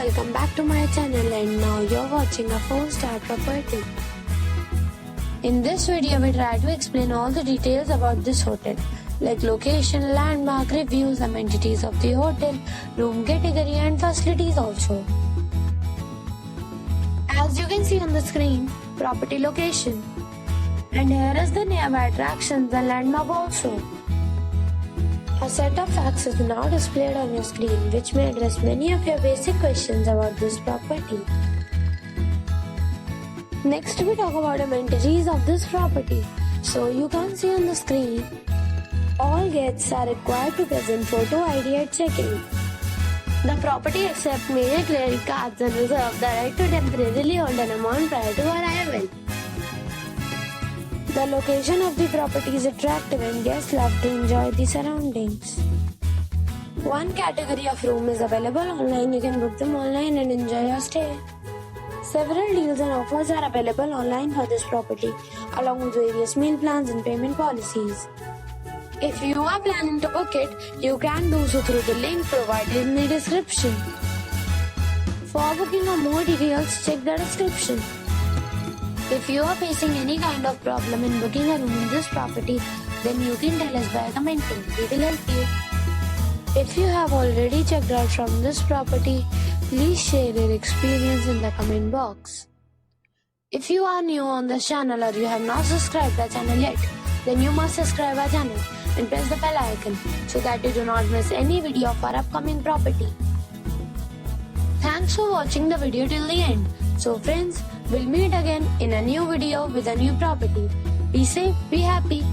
welcome back to my channel, and now you're watching a 4-star property. In this video we try to explain all the details about this hotel, like location, landmark, reviews, amenities of the hotel, room category and facilities also. As you can see on the screen, property location. And here is the nearby attractions and landmark also. A set of facts is now displayed on your screen, which may address many of your basic questions about this property. Next, we talk about amenities of this property. So you can see on the screen, all guests are required to present photo ID at check-in. The property accepts major credit cards and reserves the right to temporarily hold an amount prior to arrival. The location of the property is attractive and guests love to enjoy the surroundings. One category of room is available online. You can book them online and enjoy your stay. Several deals and offers are available online for this property, along with various meal plans and payment policies. If you are planning to book it, you can do so through the link provided in the description. For booking or more details, check the description. If you are facing any kind of problem in booking a room in this property, then you can tell us by commenting. We will help you. If you have already checked out from this property, please share your experience in the comment box. If you are new on this channel or you have not subscribed our channel yet, then you must subscribe our channel and press the bell icon so that you do not miss any video of our upcoming property. Thanks for watching the video till the end. So friends, we'll meet again in a new video with a new property. Be safe, be happy.